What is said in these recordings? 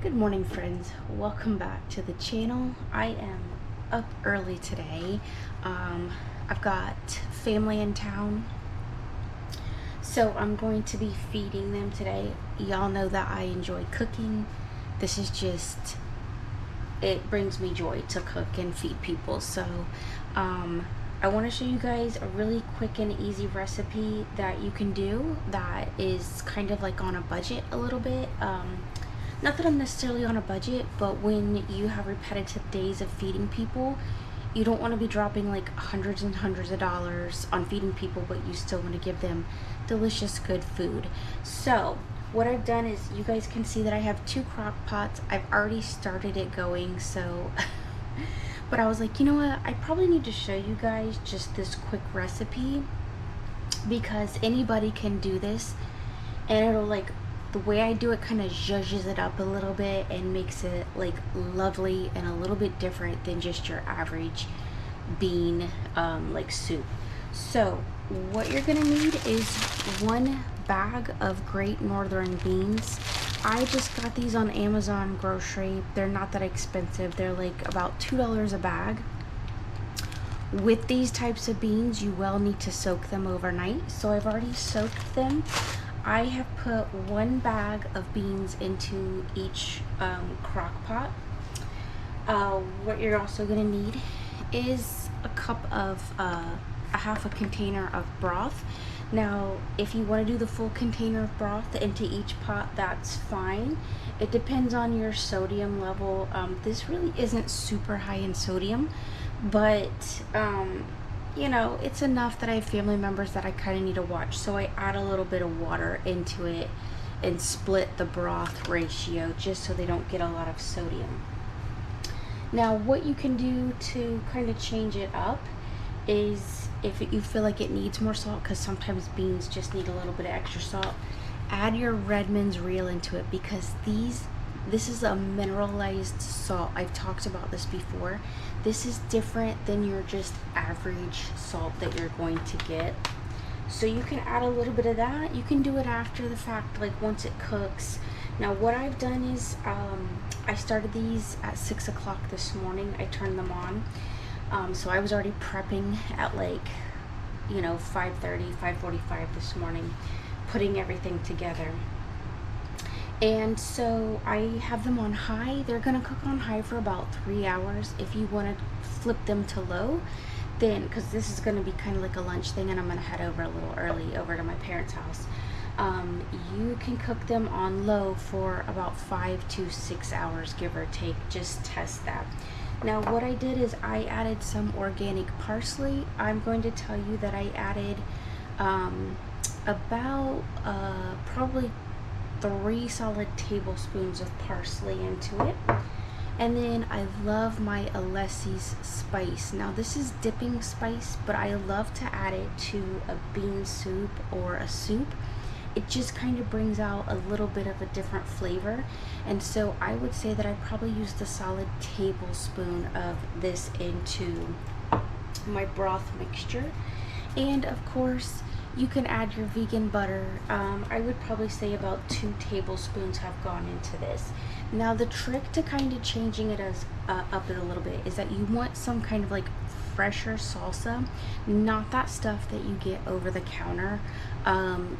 Good morning, friends. Welcome back to the channel. I am up early today. I've got family in town, so I'm going to be feeding them today. Y'all know that I enjoy cooking. This is just, it brings me joy to cook and feed people. So I want to show you guys a really quick and easy recipe that you can do that is kind of like on a budget a little bit. Not that I'm necessarily on a budget, but when you have repetitive days of feeding people, you don't want to be dropping like hundreds and hundreds of dollars on feeding people, but you still want to give them delicious, good food. So what I've done is, you guys can see that I have 2 crock pots. I've already started it going, so but I was like, you know what, I probably need to show you guys just this quick recipe because anybody can do this, and it'll, like, the way I do it kind of zhuzhes it up a little bit and makes it like lovely and a little bit different than just your average bean like soup. So what you're gonna need is 1 bag of Great Northern beans. I just got these on Amazon grocery. They're not that expensive. They're like about $2 a bag. With these types of beans, you will need to soak them overnight. So I've already soaked them. I have put 1 bag of beans into each crock pot. What you're also going to need is a cup of, a half a container of broth. Now, if you want to do the full container of broth into each pot, that's fine. It depends on your sodium level. This really isn't super high in sodium, but you know, it's enough that I have family members that I kind of need to watch. So I add a little bit of water into it and split the broth ratio just so they don't get a lot of sodium. Now, what you can do to kind of change it up is, if you feel like it needs more salt, because sometimes beans just need a little bit of extra salt, add your Redmond's Real into it, because this is a mineralized salt. I've talked about this before. This is different than your just average salt that you're going to get. So you can add a little bit of that. You can do it after the fact, like once it cooks. Now what I've done is, I started these at 6 o'clock this morning. I turned them on. So I was already prepping at like, you know, 5:30, 5:45 this morning, putting everything together. And so I have them on high. They're gonna cook on high for about 3 hours. If you want to flip them to low, then, because this is gonna be kind of like a lunch thing and I'm gonna head over a little early over to my parents' house, you can cook them on low for about 5 to 6 hours, give or take. Just test that. Now what I did is I added some organic parsley. I'm going to tell you that I added about probably 3 solid tablespoons of parsley into it. And then I love my Alessi's spice. Now this is dipping spice, but I love to add it to a bean soup or a soup. It just kind of brings out a little bit of a different flavor. And so I would say that I probably used a solid tablespoon of this into my broth mixture. And of course, you can add your vegan butter. I would probably say about 2 tablespoons have gone into this. Now the trick to kind of changing it up a little bit is that you want some kind of like fresher salsa, not that stuff that you get over the counter,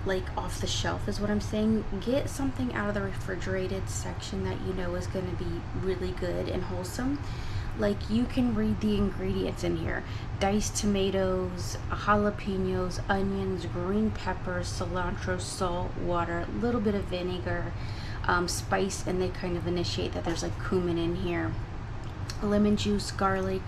like off the shelf is what I'm saying. Get something out of the refrigerated section that you know is going to be really good and wholesome. Like, you can read the ingredients in here: diced tomatoes, jalapenos, onions, green peppers, cilantro, salt, water, a little bit of vinegar, spice, and they kind of initiate that there's like cumin in here, lemon juice, garlic.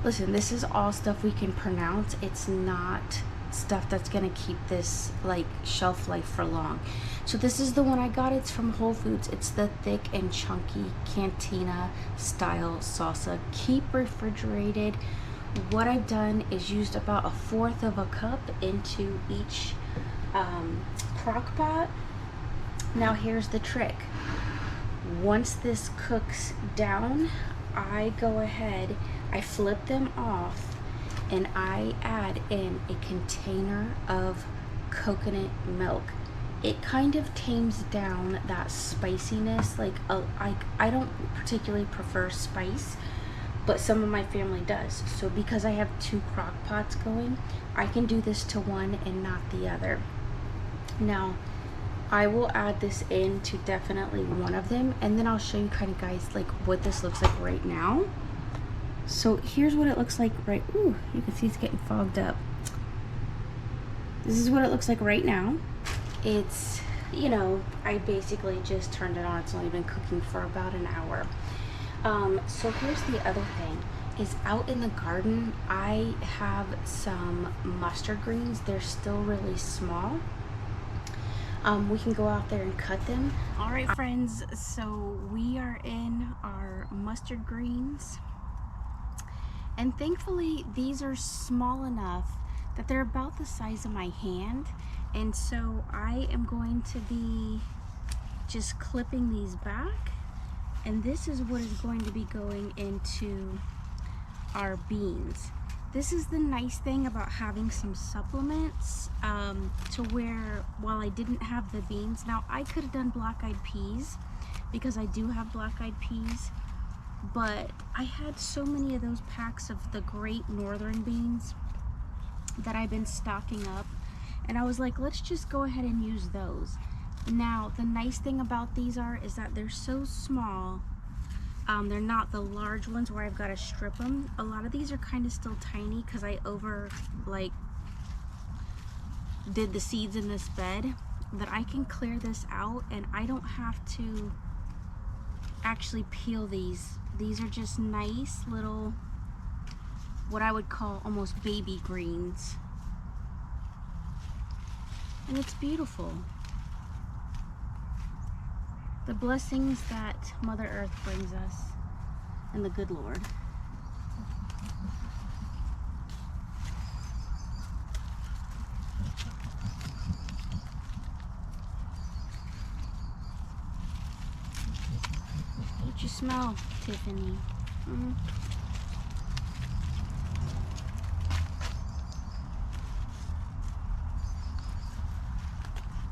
Listen, this is all stuff we can pronounce. It's not stuff that's gonna keep this like shelf life for long. So this is the one I got. It's from Whole Foods. It's the thick and chunky cantina style salsa. Keep refrigerated. What I've done is used about 1/4 of a cup into each crock pot. Now here's the trick. Once this cooks down, I go ahead, I flip them off, and I add in a container of coconut milk. it kind of tames down that spiciness. Like I don't particularly prefer spice, but some of my family does. So because I have 2 crock pots going, I can do this to one and not the other. Now I will add this into definitely one of them, and then I'll show you kind of, guys, like what this looks like right now. So here's what it looks like right, ooh, you can see it's getting fogged up. This is what it looks like right now. It's, you know, I basically just turned it on. It's only been cooking for about an hour. So here's the other thing, is out in the garden, I have some mustard greens. They're still really small. We can go out there and cut them. All right, friends, so we are in our mustard greens. And thankfully, these are small enough that they're about the size of my hand. And so I am going to be just clipping these back. And this is what is going to be going into our beans. This is the nice thing about having some supplements, to where while I didn't have the beans, now I could have done black-eyed peas because I do have black-eyed peas, but I had so many of those packs of the Great Northern beans that I've been stocking up, and I was like, let's just go ahead and use those. Now the nice thing about these is that they're so small. They're not the large ones where I've got to strip them. A lot of these are kind of still tiny because I did the seeds in this bed, that I can clear this out and I don't have to actually peel these. These are just nice little, what I would call almost baby greens. And it's beautiful. The blessings that Mother Earth brings us and the good Lord. What you smell, Tiffany?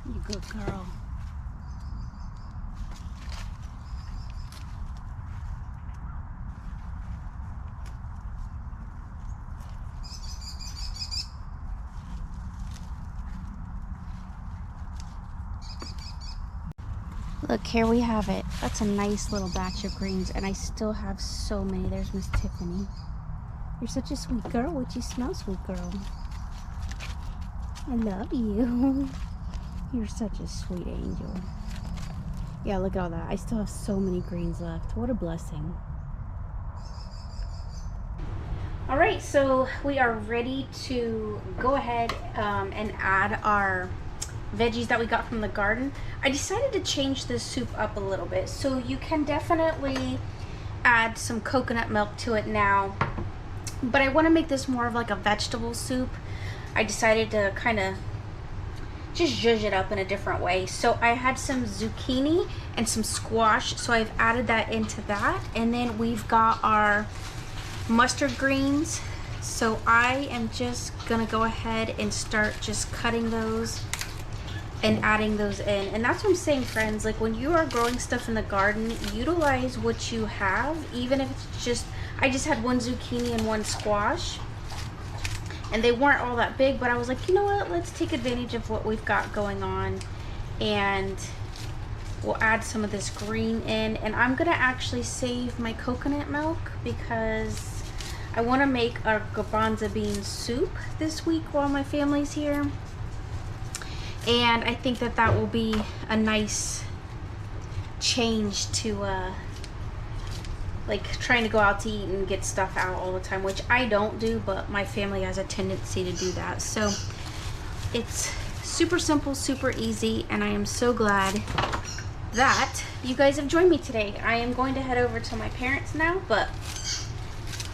You good girl. Look, here we have it. That's a nice little batch of greens, and I still have so many. There's Miss Tiffany. You're such a sweet girl. What you smell, sweet girl? I love you. You're such a sweet angel. Yeah, look at all that. I still have so many greens left. What a blessing. All right, so we are ready to go ahead and add our veggies that we got from the garden. I decided to change this soup up a little bit, so you can definitely add some coconut milk to it now, but I want to make this more of like a vegetable soup. I decided to kind of just zhuzh it up in a different way. So I had some zucchini and some squash, so I've added that into that, and then we've got our mustard greens. So I am just gonna go ahead and start just cutting those and adding those in. And that's what I'm saying, friends, like when you are growing stuff in the garden, utilize what you have, even if it's just, I just had 1 zucchini and 1 squash, and they weren't all that big, but I was like, you know what, let's take advantage of what we've got going on, and we'll add some of this green in. And I'm gonna actually save my coconut milk because I want to make our garbanzo bean soup this week while my family's here. And I think that that will be a nice change to like trying to go out to eat and get stuff out all the time, which I don't do, but my family has a tendency to do that. So it's super simple, super easy, and I am so glad that you guys have joined me today. I am going to head over to my parents now, but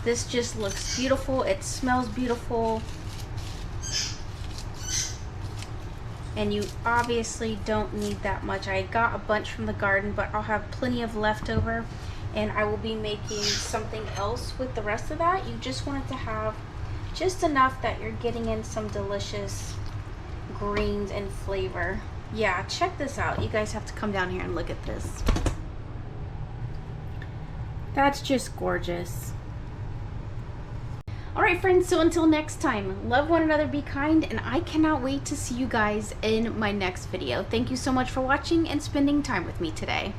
this just looks beautiful. It smells beautiful. And you obviously don't need that much. I got a bunch from the garden, but I'll have plenty of leftover, and I will be making something else with the rest of that. You just want it to have just enough that you're getting in some delicious greens and flavor. Yeah, check this out. You guys have to come down here and look at this. That's just gorgeous. All right, friends, so until next time, love one another, be kind, and I cannot wait to see you guys in my next video. Thank you so much for watching and spending time with me today.